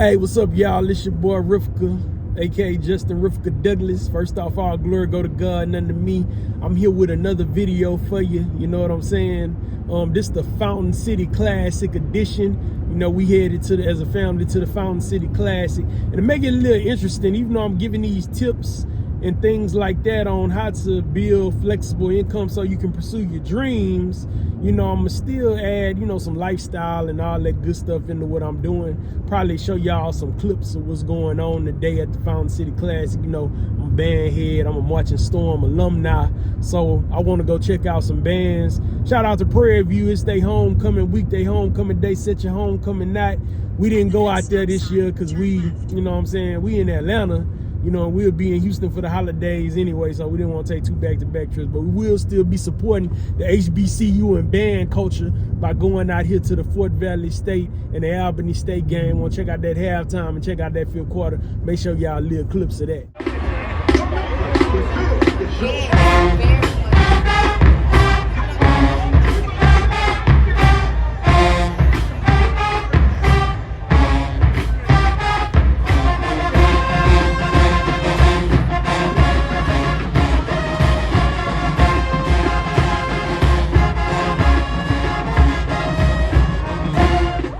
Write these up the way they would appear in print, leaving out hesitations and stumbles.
Hey, what's up, y'all? It's your boy Rifka, aka Justin Rifka Douglas. First off, all glory go to God, none to me. I'm here with another video for you. You know what I'm saying? This the Fountain City Classic edition. You know, we headed as a family to the Fountain City Classic, and to make it a little interesting, even though I'm giving these tips and things like that on how to build flexible income so you can pursue your dreams, you know, I'm gonna still add, you know, some lifestyle and all that good stuff into what I'm doing. Probably show y'all some clips of what's going on today at the Fountain City Classic. You know, I'm a band head, I'm a Marching Storm alumni, so I want to go check out some bands. Shout out to Prairie View, it's their homecoming week, their homecoming day, set your homecoming night. We didn't go out there this year because we, you know what I'm saying, we in Atlanta. You know, we'll be in Houston for the holidays anyway, so we didn't want to take two back-to-back trips. But we will still be supporting the HBCU and band culture by going out here to the Fort Valley State and the Albany State game. Want to check out that halftime and check out that fifth quarter. Make sure y'all little clips of that.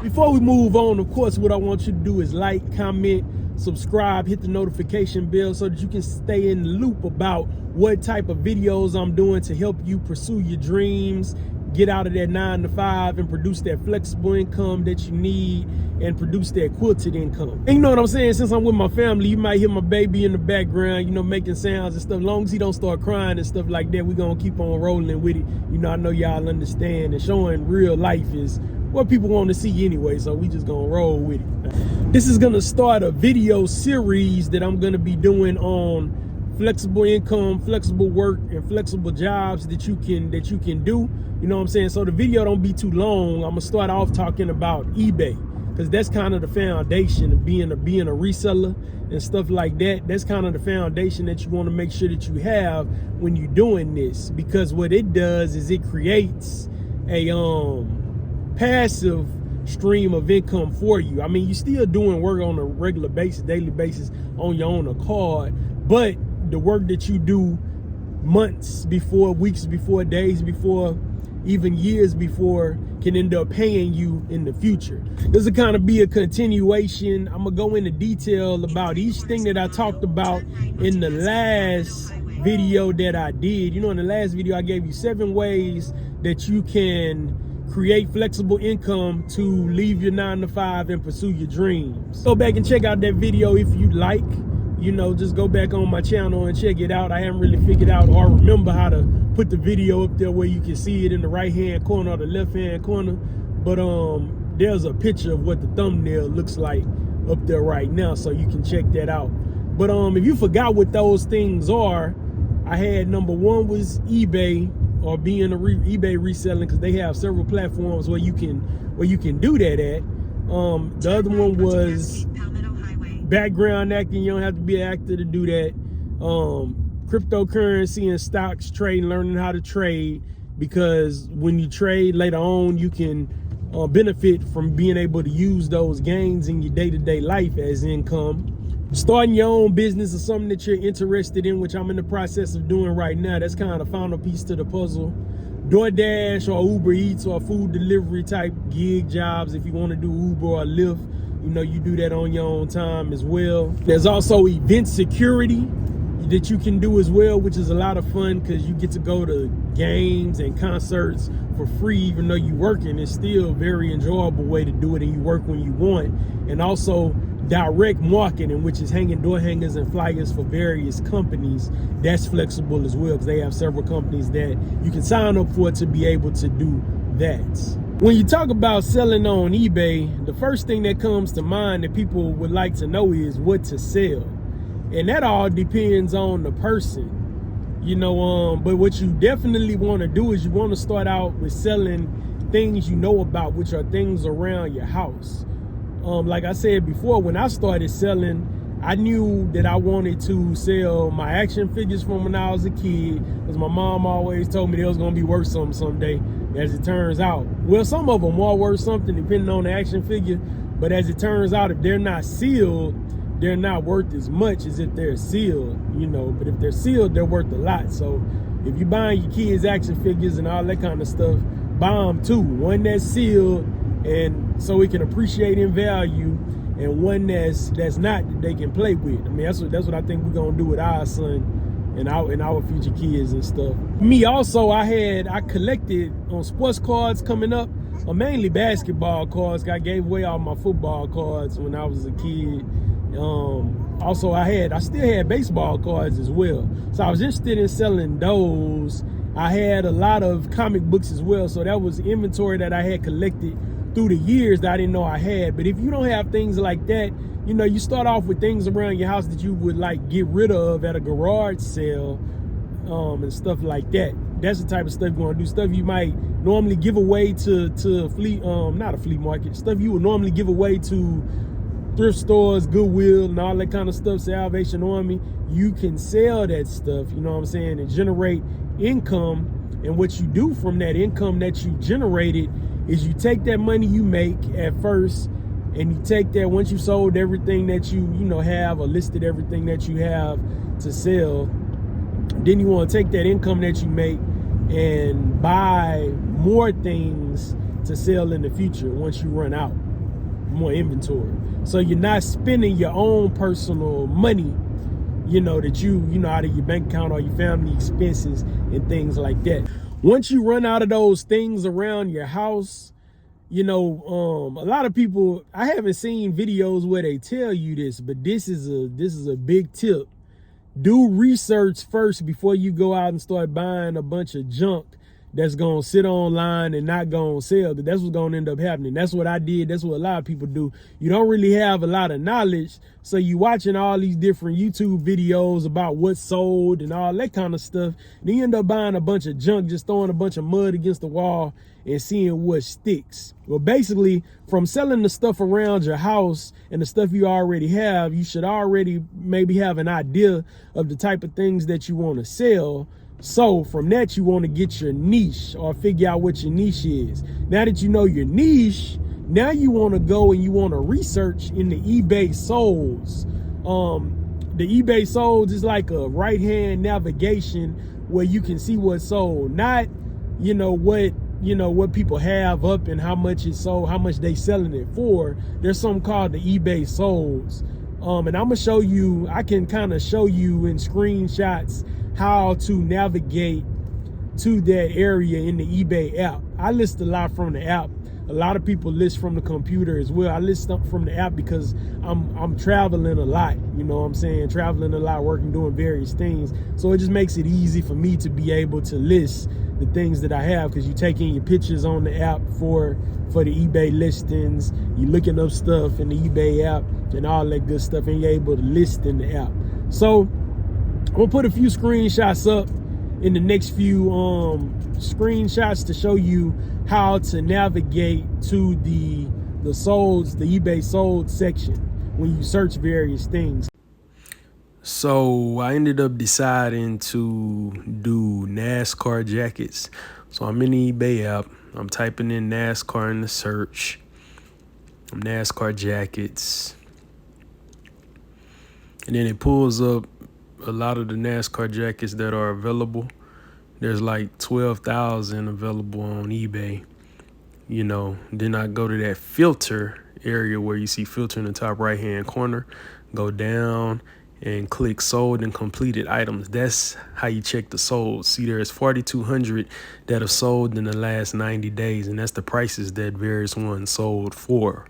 Before we move on, of course, what I want you to do is like, comment, subscribe, hit the notification bell so that you can stay in the loop about what type of videos I'm doing to help you pursue your dreams, get out of that 9 to 5 and produce that flexible income that you need and produce that quilted income. And you know what I'm saying? Since I'm with my family, you might hear my baby in the background, you know, making sounds and stuff. As long as he don't start crying and stuff like that, we're going to keep on rolling with it. You know, I know y'all understand, and showing real life is what people want to see anyway, so we just gonna roll with it. This is gonna start a video series that I'm gonna be doing on flexible income, flexible work, and flexible jobs that you can do. You know what I'm saying? So the video don't be too long. I'm gonna start off talking about eBay, because that's kind of the foundation of being a reseller and stuff like that. That's kind of the foundation that you want to make sure that you have when you're doing this, because what it does is it creates a passive stream of income for you. I mean, you're still doing work on a regular basis, daily basis, on your own accord, but the work that you do months before, weeks before, days before, even years before can end up paying you in the future. This will kind of be a continuation. I'm gonna go into detail about each thing that I talked about in the last video that I did. You know, in the last video I gave you 7 ways that you can create flexible income to leave your 9 to 5 and pursue your dreams. Go back and check out that video if you like. You know, just go back on my channel and check it out. I haven't really figured out or remember how to put the video up there where you can see it in the right hand corner or the left hand corner. But there's a picture of what the thumbnail looks like up there right now, so you can check that out. But if you forgot what those things are, I had number 1 was eBay, or being eBay reselling, because they have several platforms where you can do that at. The other one was background acting. You don't have to be an actor to do that. Cryptocurrency and stocks trading, learning how to trade, because when you trade later on, you can benefit from being able to use those gains in your day-to-day life as income. Starting your own business is something that you're interested in, which I'm in the process of doing right now. That's kind of the final piece to the puzzle. DoorDash or Uber Eats or food delivery type gig jobs, if you want to do Uber or Lyft, you know, you do that on your own time as well. There's also event security that you can do as well, which is a lot of fun because you get to go to games and concerts for free. Even though you're working, it's still a very enjoyable way to do it, and you work when you want. And also direct marketing, which is hanging door hangers and flyers for various companies. That's flexible as well, because they have several companies that you can sign up for to be able to do that. When you talk about selling on eBay, the first thing that comes to mind that people would like to know is what to sell. And that all depends on the person, you know, but what you definitely want to do is you want to start out with selling things you know about, which are things around your house. Like I said before, when I started selling, I knew that I wanted to sell my action figures from when I was a kid, because my mom always told me they was going to be worth something someday. As it turns out, well, some of them are worth something depending on the action figure, But as it turns out, if they're not sealed, they're not worth as much as if they're sealed, you know. But if they're sealed, they're worth a lot. So if you're buying your kids action figures and all that kind of stuff, buy them two. One that's sealed, and so it can appreciate in value, and one that's not, that they can play with. I mean, that's what I think we're gonna do with our son and our future kids and stuff. Me also, I collected on sports cards coming up, mainly basketball cards. I gave away all my football cards when I was a kid. Also, I still had baseball cards as well. So I was interested in selling those. I had a lot of comic books as well. So that was inventory that I had collected through the years that I didn't know I had. But if you don't have things like that, you know, you start off with things around your house that you would like get rid of at a garage sale, and stuff like that. That's the type of stuff you want to do. Stuff you might normally give away to not a flea market. Stuff you would normally give away to thrift stores, Goodwill, and all that kind of stuff, Salvation Army. You can sell that stuff, you know what I'm saying, and generate income. And what you do from that income that you generated is you take that money you make at first, and you take that, once you sold everything that you have, or listed everything that you have to sell, then you want to take that income that you make and buy more things to sell in the future once you run out, more inventory. So you're not spending your own personal money, that you out of your bank account or your family expenses and things like that. Once you run out of those things around your house, a lot of people, I haven't seen videos where they tell you this, but this is a big tip. Do research first before you go out and start buying a bunch of junk that's gonna sit online and not gonna sell. That's what's gonna end up happening. That's what I did. That's what a lot of people do. You don't really have a lot of knowledge, so you watching all these different YouTube videos about what's sold and all that kind of stuff. Then you end up buying a bunch of junk, just throwing a bunch of mud against the wall and seeing what sticks. Well, basically, from selling the stuff around your house and the stuff you already have, you should already maybe have an idea of the type of things that you want to sell. So from that, you want to get your niche, or figure out what your niche is. Now that you know your niche, now you want to go and you want to research in the eBay solds. The eBay solds is like a right-hand navigation where you can see what's sold, not what people have up and how much it's sold, how much they selling it for. There's something called the eBay solds. And I'm gonna show you, I can kind of show you in screenshots how to navigate to that area in the eBay app. I list a lot from the app. A lot of people list from the computer as well. I list stuff from the app because I'm traveling a lot, traveling a lot, working, doing various things. So it just makes it easy for me to be able to list the things that I have, because you take in your pictures on the app for the eBay listings. You looking up stuff in the eBay app and all that good stuff, and you're able to list in the app. So we'll put a few screenshots up in the next few screenshots to show you how to navigate to the eBay sold section when you search various things. So I ended up deciding to do NASCAR jackets. So I'm in the eBay app. I'm typing in NASCAR in the search. NASCAR jackets. And then it pulls up a lot of the NASCAR jackets that are available. There's like 12,000 available on eBay. Then I go to that filter area where you see filter in the top right hand corner. Go down and click sold and completed items. That's how you check the sold. See, there's 4,200 that have sold in the last 90 days, and that's the prices that various ones sold for.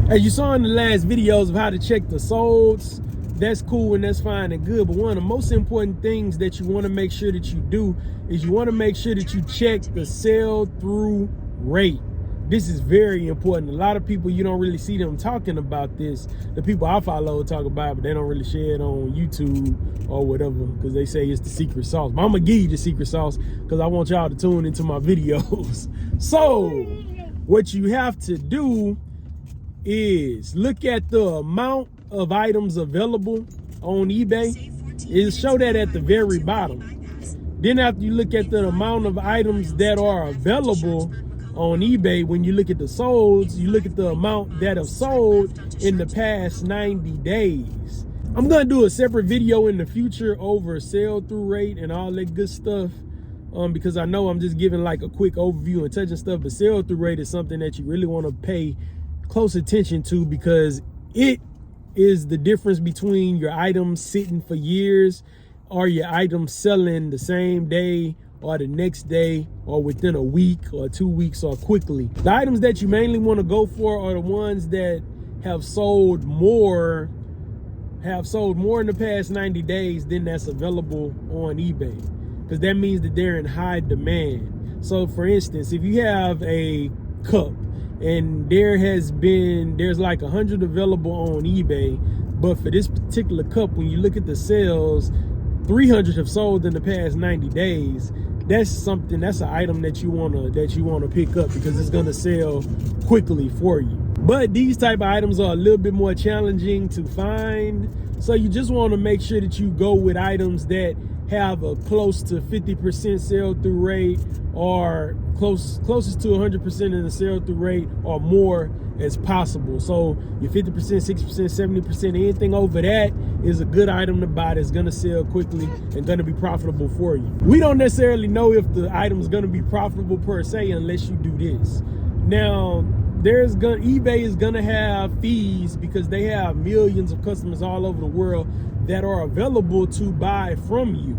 As you saw in the last videos of how to check the solds, that's cool and that's fine and good, but one of the most important things that you want to make sure that you do is you want to make sure that you check the sell through rate. This is very important. A lot of people, you don't really see them talking about this. The people I follow talk about it, but they don't really share it on YouTube or whatever, because they say it's the secret sauce. But I'm gonna give you the secret sauce because I want y'all to tune into my videos. So what you have to do is look at the amount of items available on eBay. It'll show that at the very bottom. Then after you look at the amount of items that are available on eBay, when you look at the solds, you look at the amount that have sold in the past 90 days. I'm gonna do a separate video in the future over sell-through rate and all that good stuff, because I know I'm just giving like a quick overview and touching stuff, but sell-through rate is something that you really want to pay close attention to, because it is the difference between your items sitting for years or your items selling the same day or the next day or within a week or 2 weeks or quickly. The items that you mainly want to go for are the ones that have sold more in the past 90 days than that's available on eBay, because that means that they're in high demand. So for instance, if you have a cup and there's like 100 available on eBay, but for this particular cup, when you look at the sales, 300 have sold in the past 90 days. That's an item that you want to pick up, because it's going to sell quickly for you. But these type of items are a little bit more challenging to find, so you just want to make sure that you go with items that have a close to 50% sell-through rate, or closest to 100% in the sell-through rate or more as possible. So your 50%, 60%, 70%, anything over that is a good item to buy that's gonna sell quickly and gonna be profitable for you. We don't necessarily know if the item is gonna be profitable per se unless you do this. Now, eBay is gonna have fees, because they have millions of customers all over the world that are available to buy from you.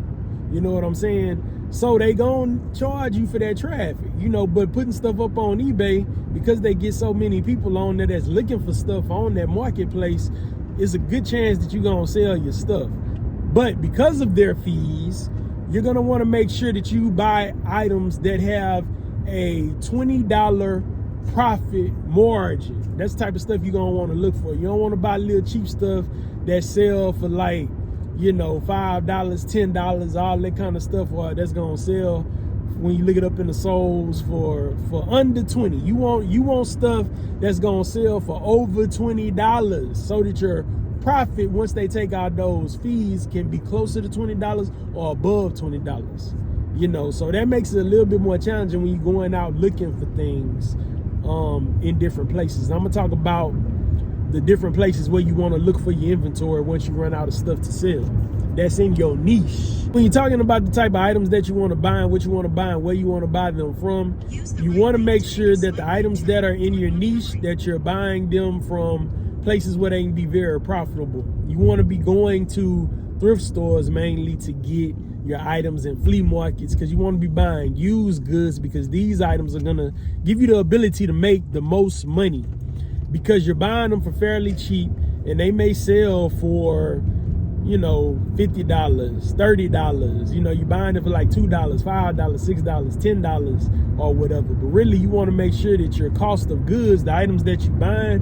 You know what I'm saying? So they gonna charge you for that traffic, but putting stuff up on eBay, because they get so many people on there that's looking for stuff on that marketplace, is a good chance that you're gonna sell your stuff. But because of their fees, you're gonna wanna make sure that you buy items that have a $20 profit margin. That's the type of stuff you're gonna wanna look for. You don't wanna buy little cheap stuff that sell for like, $5, $10, all that kind of stuff, or that's gonna sell when you look it up in the souls for under 20. You want stuff that's gonna sell for over $20, so that your profit, once they take out those fees, can be closer to $20 or above $20. So that makes it a little bit more challenging when you're going out looking for things in different places. I'm gonna talk about the different places where you want to look for your inventory once you run out of stuff to sell that's in your niche. When you're talking about the type of items that you want to buy and what you want to buy and where you want to buy them from, you want to make sure that the items that are in your niche, that you're buying them from places where they can be very profitable. You want to be going to thrift stores mainly to get your items in flea markets, because you want to be buying used goods, because these items are going to give you the ability to make the most money, because you're buying them for fairly cheap and they may sell for, $50, $30. You're buying it for like $2, $5, $6, $10 or whatever. But really, you want to make sure that your cost of goods, the items that you're buying,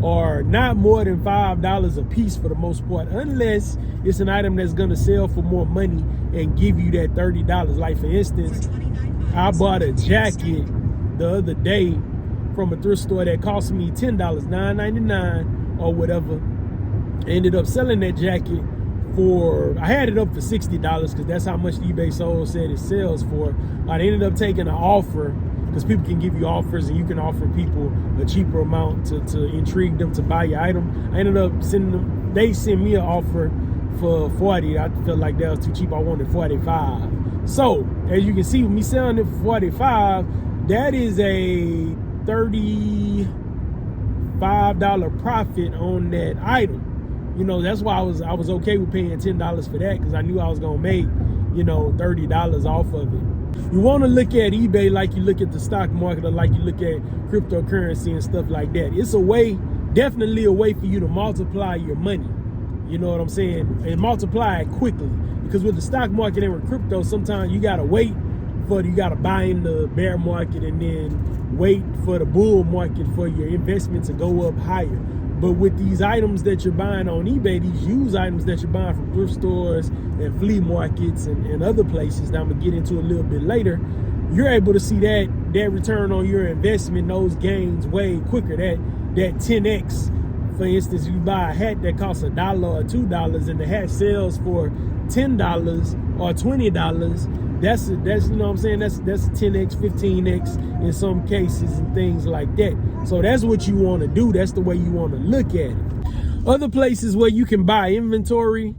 are not more than $5 a piece for the most part, unless it's an item that's going to sell for more money and give you that $30. Like for instance, I bought a jacket the other day from a thrift store that cost me $10, $9.99 or whatever. I ended up selling that jacket I had it up for $60, because that's how much eBay sold said it sells for. I ended up taking an offer, because people can give you offers and you can offer people a cheaper amount to intrigue them to buy your item. I ended up they sent me an offer for $40. I felt like that was too cheap. I wanted $45. So as you can see, with me selling it for $45, that is a $35 profit on that item. That's why I was okay with paying $10 for that, because I knew I was gonna make, $30 off of it. You want to look at eBay like you look at the stock market, or like you look at cryptocurrency and stuff like that. It's definitely a way for you to multiply your money. You know what I'm saying? And multiply it quickly, because with the stock market and with crypto, sometimes you gotta wait you gotta buy in the bear market and then wait for the bull market for your investment to go up higher. But with these items that you're buying on eBay, these used items that you're buying from thrift stores and flea markets and other places that I'm gonna get into a little bit later, you're able to see that return on your investment, those gains way quicker. That 10x. For instance, you buy a hat that costs $1 or $2 and the hat sells for $10 or $20, that's you know what I'm saying, that's 10x, 15x in some cases and things like that. So that's what you want to do. That's the way you want to look at it. Other places where you can buy inventory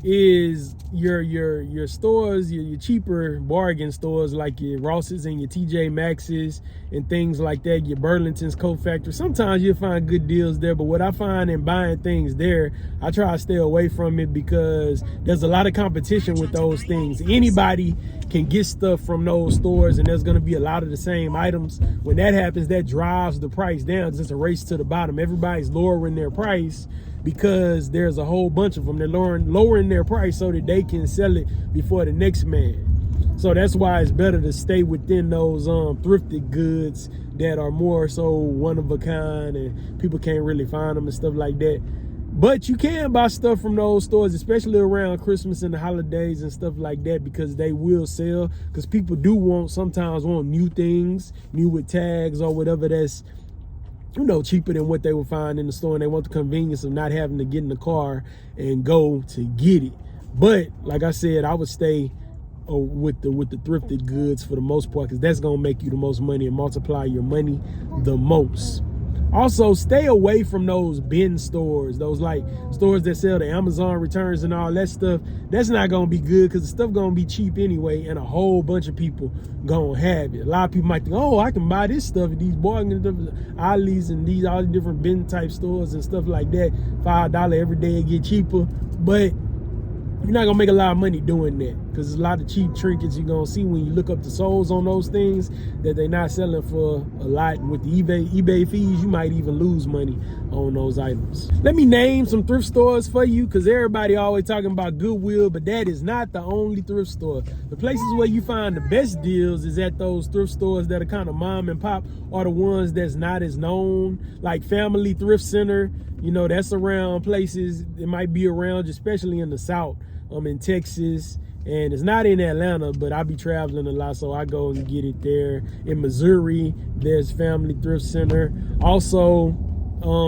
is your stores, your cheaper bargain stores like your Ross's and your TJ Maxx's and things like that, your Burlington's, Coat Factory. Sometimes you'll find good deals there, but what I find in buying things there, I try to stay away from it because there's a lot of competition with those things. Anybody can get stuff from those stores and there's going to be a lot of the same items. When that happens, that drives the price down. It's just a race to the bottom. Everybody's lowering their price because there's a whole bunch of them. They're lowering their price so that they can sell it before the next man. So that's why it's better to stay within those thrifted goods that are more so one of a kind and people can't really find them and stuff like that. But you can buy stuff from those stores, especially around Christmas and the holidays and stuff like that, because they will sell. Because people do sometimes want new things, new with tags or whatever that's, you know, cheaper than what they would find in the store, and they want the convenience of not having to get in the car and go to get it. But like I said, I would stay with the thrifted goods for the most part, because that's gonna make you the most money and multiply your money the most. Also, stay away from those bin stores, those like stores that sell the Amazon returns and all that stuff. That's not gonna be good because the stuff gonna be cheap anyway, and a whole bunch of people gonna have it. A lot of people might think, oh, I can buy this stuff at these bargain alleys and these all the different bin type stores and stuff like that. $5 every day it get cheaper, but you're not gonna make a lot of money doing that because there's a lot of cheap trinkets you're gonna see when you look up the souls on those things that they're not selling for a lot. With the eBay fees, you might even lose money on those items. Let me name some thrift stores for you, because everybody always talking about Goodwill, but that is not the only thrift store. The places where you find the best deals is at those thrift stores that are kind of mom and pop, or the ones that's not as known, like Family Thrift Center. You know, that's around places, it might be around, especially in the South. I'm in Texas, and it's not in Atlanta, but I be traveling a lot, so I go and get it there. In Missouri, there's Family Thrift Center. Also,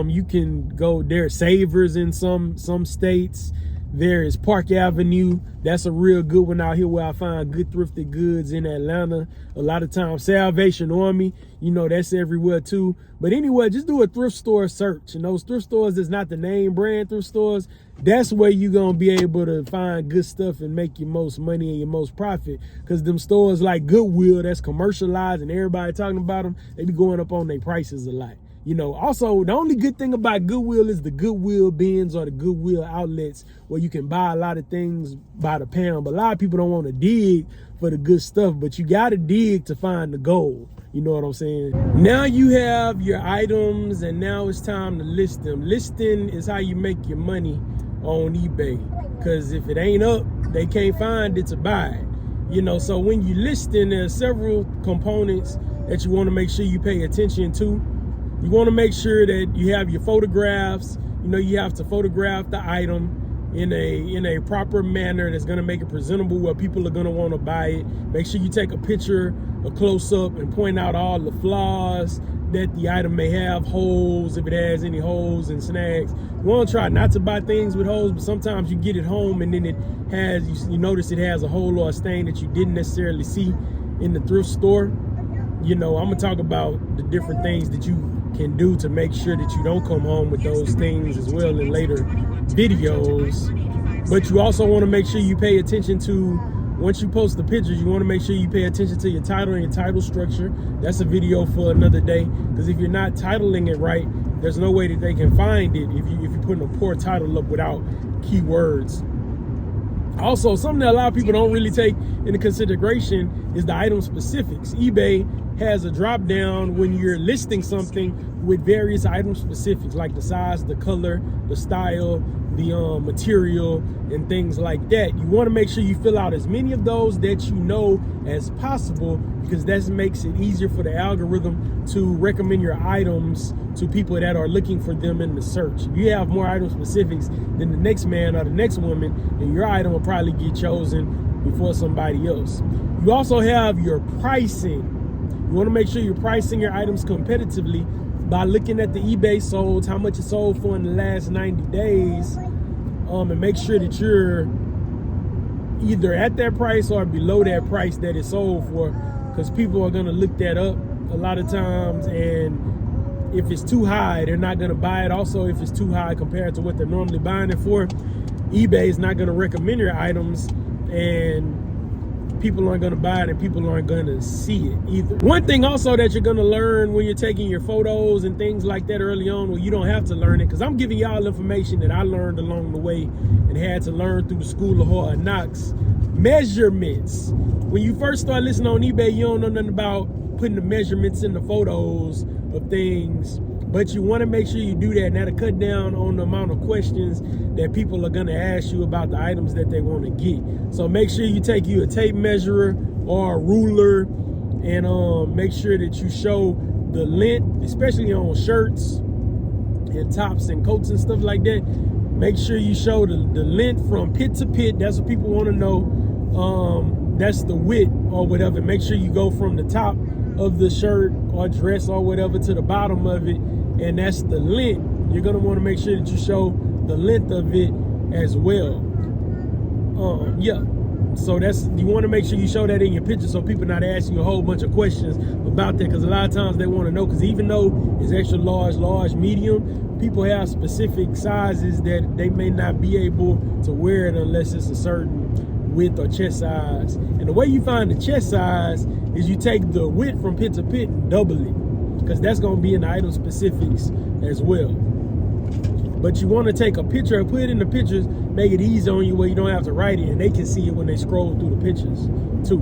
you can go there, Savers in some states. There is Park Avenue. That's a real good one out here where I find good thrifted goods in Atlanta. A lot of times, Salvation Army, you know, that's everywhere too. But anyway, just do a thrift store search. And those thrift stores that's not the name brand thrift stores, that's where you're going to be able to find good stuff and make your most money and your most profit. Because them stores like Goodwill, that's commercialized and everybody talking about them, they be going up on their prices a lot. You know, also, the only good thing about Goodwill is the Goodwill bins or the Goodwill outlets where you can buy a lot of things by the pound. But a lot of people don't want to dig for the good stuff, but you got to dig to find the gold. You know what I'm saying? Now you have your items, and now it's time to list them. Listing is how you make your money on eBay, because if it ain't up, they can't find it to buy it. You know, so when you listing, there's several components that you want to make sure you pay attention to. You want to make sure that you have your photographs. You know, you have to photograph the item in a proper manner that's going to make it presentable where people are going to want to buy it. Make sure you take a picture, a close-up, and point out all the flaws that the item may have, holes, if it has any holes and snags. You want to try not to buy things with holes, but sometimes you get it home and then it has, you notice it has a hole or a stain that you didn't necessarily see in the thrift store. You know, I'm going to talk about the different things that you can do to make sure that you don't come home with those things as well in later videos. But you also want to make sure you pay attention to, once you post the pictures, you want to make sure you pay attention to your title and your title structure. That's a video for another day, because if you're not titling it right, there's no way that they can find it if you're putting a poor title up without keywords. Also, something that a lot of people don't really take into consideration is the item specifics. eBay has a drop down when you're listing something with various item specifics, like the size, the color, the style, the material, and things like that. You want to make sure you fill out as many of those that you know as possible, because that makes it easier for the algorithm to recommend your items to people that are looking for them in the search. If you have more item specifics than the next man or the next woman, then your item will probably get chosen before somebody else. You also have your pricing. You want to make sure you're pricing your items competitively by looking at the eBay sold, how much it sold for in the last 90 days, and make sure that you're either at that price or below that price that it's sold for, because people are going to look that up a lot of times, and if it's too high, they're not going to buy it. Also, if it's too high compared to what they're normally buying it for, eBay is not going to recommend your items, and people aren't going to buy it, and people aren't going to see it either. One thing also that you're going to learn when you're taking your photos and things like that early on, well, you don't have to learn it, because I'm giving y'all information that I learned along the way and had to learn through the School of Hard Knocks. Measurements. When you first start listening on eBay, you don't know nothing about putting the measurements in the photos of things, but you want to make sure you do that, and that'll cut down on the amount of questions that people are going to ask you about the items that they want to get. So make sure you take you a tape measure or a ruler, and make sure that you show the length, especially on shirts and tops and coats and stuff like that. Make sure you show the length from pit to pit. That's what people want to know. That's the width or whatever. Make sure you go from the top of the shirt or dress or whatever to the bottom of it, and that's the length. You're going to want to make sure that you show the length of it as well. Yeah, so you want to make sure you show that in your picture, so people not asking you a whole bunch of questions about that, because a lot of times they want to know, because even though it's extra large, medium, people have specific sizes that they may not be able to wear it unless it's a certain width or chest size. And the way you find the chest size is you take the width from pit to pit and double it, because that's going to be in the item specifics as well. But you want to take a picture and put it in the pictures, make it easy on you where you don't have to write it, and they can see it when they scroll through the pictures too.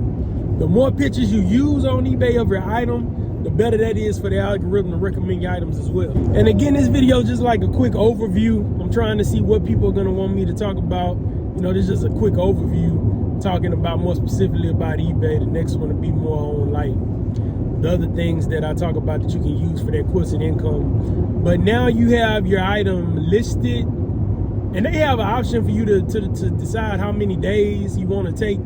The more pictures you use on eBay of your item, the better that is for the algorithm to recommend your items as well. And again, this video is just like a quick overview. I'm trying to see what people are going to want me to talk about. You know, this is just a quick overview, talking about more specifically about eBay. The next one to be more on like the other things that I talk about that you can use for that quotient income. But now you have your item listed, and they have an option for you to decide how many days you want to take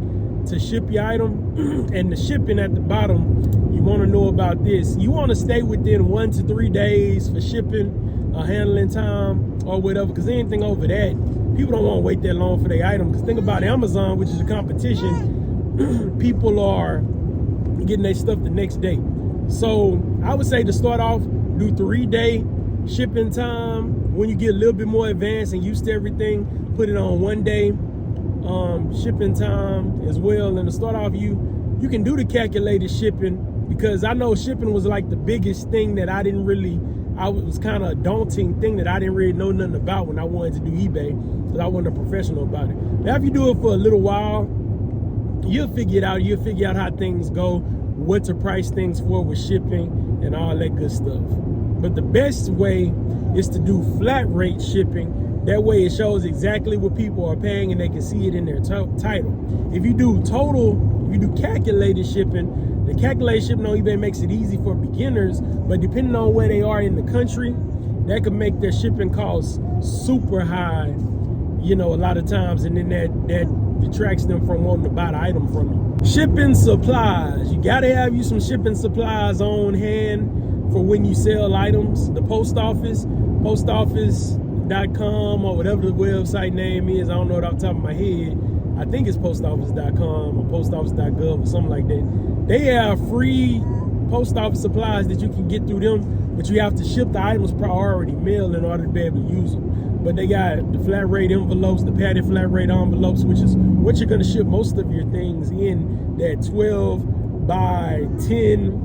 to ship your item. And the shipping at the bottom, you want to know about this. You want to stay within 1 to 3 days for shipping, handling time or whatever, because anything over that, people don't want to wait that long for their item. Because think about Amazon, which is a competition, people are getting their stuff the next day. So I would say to start off, do 3-day shipping time. When you get a little bit more advanced and used to everything, put it on 1 day shipping time as well. And to start off, you can do the calculated shipping, because I know shipping was like the biggest thing that I was kind of a daunting thing that I didn't really know nothing about when I wanted to do eBay, because I wasn't a professional about it. Now, if you do it for a little while, you'll figure it out. You'll figure out how things go, what to price things for with shipping and all that good stuff. But the best way is to do flat rate shipping. That way it shows exactly what people are paying, and they can see it in their title. If you do calculated shipping, the calculated shipping on eBay makes it easy for beginners, but depending on where they are in the country, that could make their shipping costs super high, you know, a lot of times, and then that detracts them from wanting to buy the item from you. Shipping supplies. You gotta have you some shipping supplies on hand for when you sell items. The post office.com or whatever the website name is, I don't know it off the top of my head. I think it's postoffice.com or postoffice.gov or something like that. They have free post office supplies that you can get through them, but you have to ship the items priority mail in order to be able to use them. But they got the flat rate envelopes, the padded flat rate envelopes, which is what you're going to ship most of your things in, that 12 by 10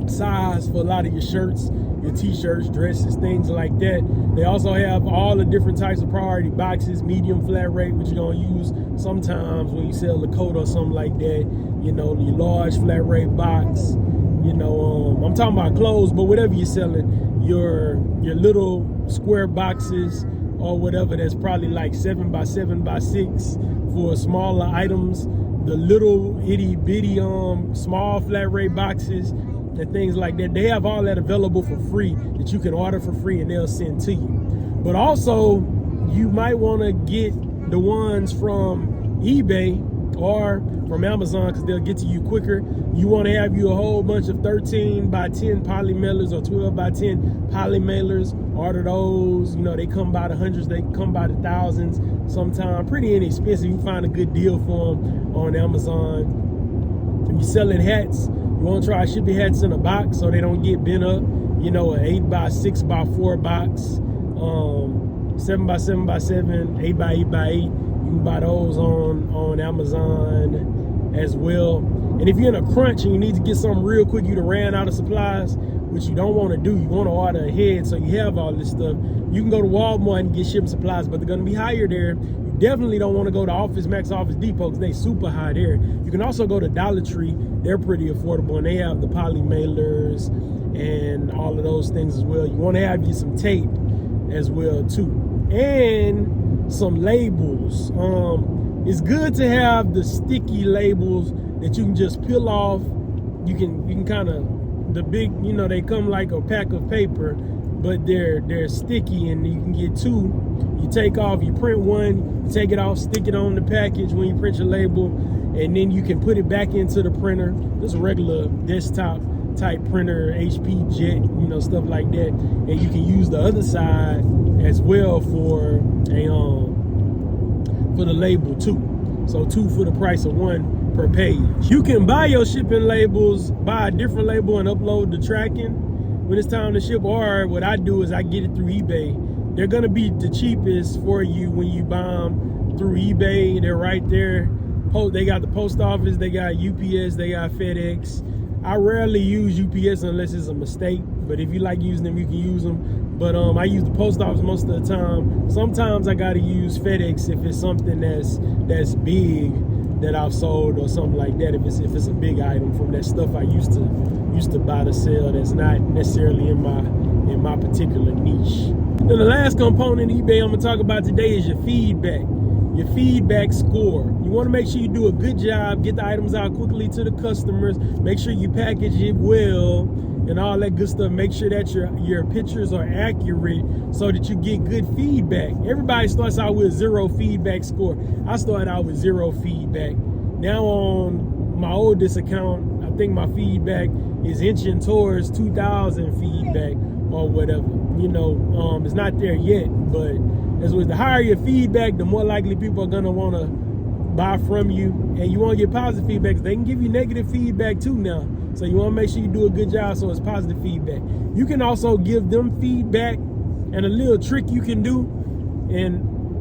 size for a lot of your shirts, your t-shirts, dresses, things like that. They also have all the different types of priority boxes, medium flat rate, which you're going to use sometimes when you sell a coat or something like that. You know, your large flat rate box. You know, I'm talking about clothes, but whatever you're selling, your little square boxes or whatever, that's probably like 7 by 7 by 6 for smaller items. The little itty bitty small flat rate boxes and things like that. They have all that available for free that you can order for free and they'll send to you. But also, you might want to get the ones from eBay or from Amazon, because they'll get to you quicker. You want to have you a whole bunch of 13 by 10 poly mailers or 12 by 10 poly mailers. Order those. You know, they come by the hundreds, they come by the thousands sometimes. Pretty inexpensive. You find a good deal for them on Amazon. If you're selling hats, you want to try shipping hats in a box so they don't get bent up. You know, an 8 by 6 by 4 box, 7 by 7 by 7, 8 by 8 by 8. You can buy those on Amazon as well. And if you're in a crunch and you need to get something real quick, you done ran out of supplies, which you don't want to do. You want to order ahead so you have all this stuff. You can go to Walmart and get shipping supplies, but they're going to be higher there. You definitely don't want to go to Office Max, Office Depot, because they super high there. You can also go to Dollar Tree. They're pretty affordable, and they have the poly mailers and all of those things as well. You want to have you some tape as well too, and some labels. It's good to have the sticky labels that you can just peel off. You can kind of, the big, you know, they come like a pack of paper, but they're sticky, and you can get two. You take off, you print one, you take it off, stick it on the package when you print your label, and then you can put it back into the printer. Just a regular desktop type printer, HP Jet, you know, stuff like that. And you can use the other side as well for the label too. So 2 for the price of 1 per page. You can buy your shipping labels, buy a different label and upload the tracking when it's time to ship. Or what I do is I get it through eBay. They're gonna be the cheapest for you when you buy them through eBay. They're right there. They got the post office, they got UPS, they got FedEx. I rarely use UPS unless it's a mistake, but if you like using them, you can use them. But I use the post office most of the time. Sometimes I gotta use FedEx if it's something that's big that I've sold or something like that. If it's a big item from that stuff I used to buy to sell that's not necessarily in my particular niche. Then the last component of eBay I'm gonna talk about today is your feedback. Your feedback score. You want to make sure you do a good job, get the items out quickly to the customers, make sure you package it well and all that good stuff. Make sure that your pictures are accurate so that you get good feedback. Everybody starts out with 0 feedback score. I started out with 0 feedback. Now on my oldest account, I think my feedback is inching towards 2,000 feedback or whatever. You know, it's not there yet, but as with the higher your feedback, the more likely people are gonna want to buy from you. And you want to get positive feedback. They can give you negative feedback too now. So you want to make sure you do a good job so it's positive feedback. You can also give them feedback, and a little trick you can do, and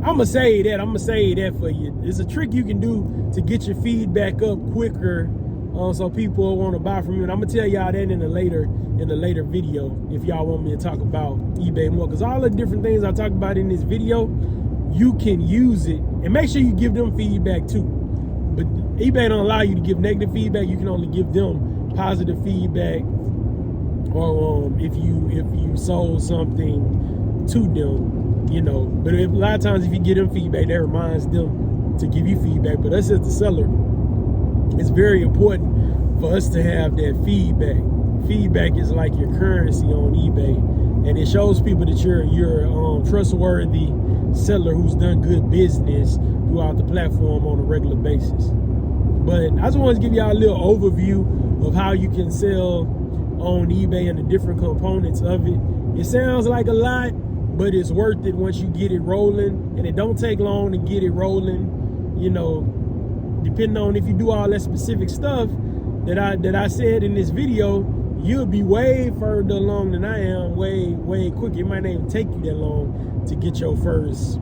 I'm gonna say that for you. It's a trick you can do to get your feedback up quicker, so people want to buy from you. And I'm gonna tell y'all that in a later video if y'all want me to talk about eBay more, because all the different things I talk about in this video, you can use it. And make sure you give them feedback too. But eBay don't allow you to give negative feedback. You can only give them positive feedback, or if you sold something to them, you know. But a lot of times if you give them feedback, that reminds them to give you feedback. But us as the seller, it's very important for us to have that feedback. Feedback is like your currency on eBay, and it shows people that you're a trustworthy seller who's done good business throughout the platform on a regular basis. But I just wanted to give y'all a little overview of how you can sell on eBay and the different components of it. It sounds like a lot, but it's worth it once you get it rolling, and it don't take long to get it rolling. You know, depending on if you do all that specific stuff that I said in this video, you'll be way further along than I am, way quicker. It might not even take you that long to get your first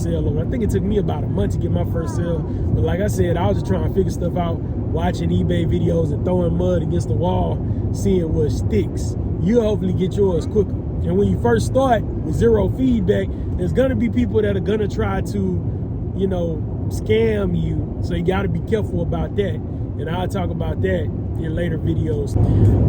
sale. I think it took me about a month to get my first sale. But like I said, I was just trying to figure stuff out, watching eBay videos and throwing mud against the wall, seeing what sticks. You'll hopefully get yours quicker. And when you first start with 0 feedback, there's gonna be people that are gonna try to, you know, scam you. So you gotta be careful about that. And I'll talk about that in later videos.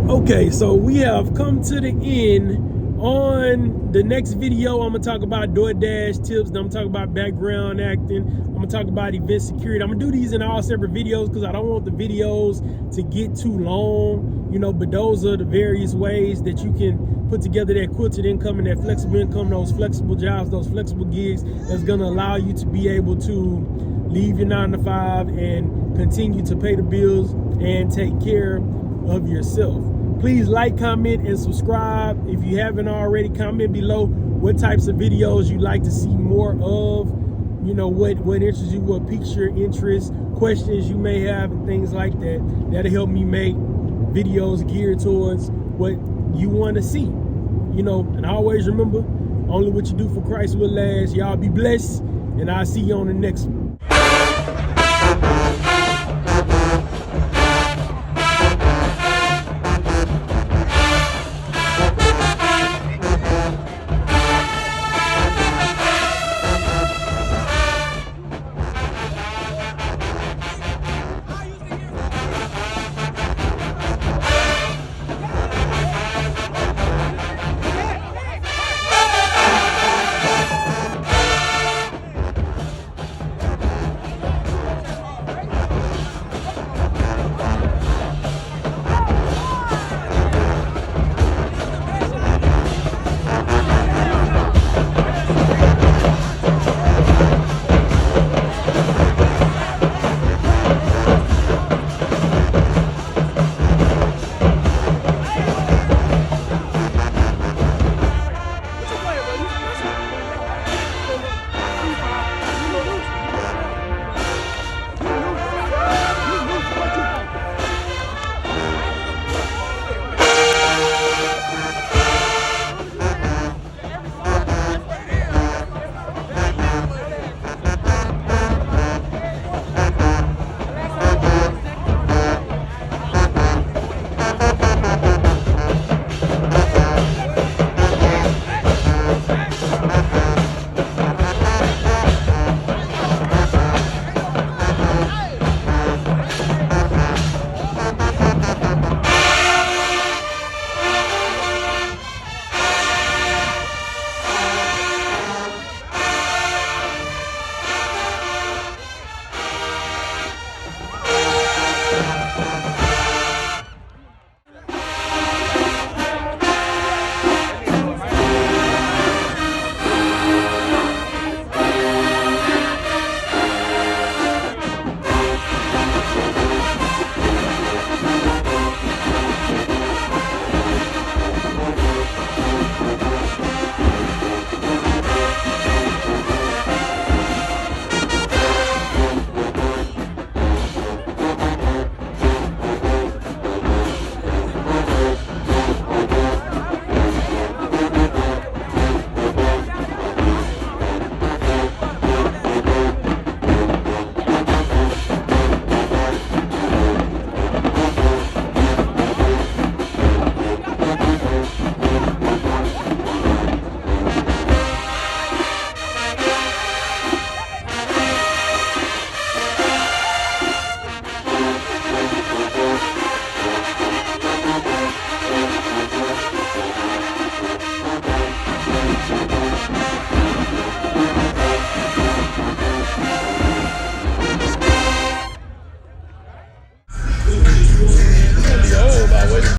Okay, so we have come to the end On the next video, I'm gonna talk about DoorDash tips. I'm gonna talk about background acting. I'm gonna talk about event security. I'm gonna do these in all separate videos because I don't want the videos to get too long, you know, but those are the various ways that you can put together that quilted income and that flexible income, those flexible jobs, those flexible gigs that's gonna allow you to be able to leave your 9 to 5 and continue to pay the bills and take care of yourself. Please like, comment, and subscribe. If you haven't already, comment below what types of videos you'd like to see more of. You know, what interests you, what piques your interest, questions you may have, and things like that. That'll help me make videos geared towards what you want to see. You know, and always remember, only what you do for Christ will last. Y'all be blessed, and I'll see you on the next one.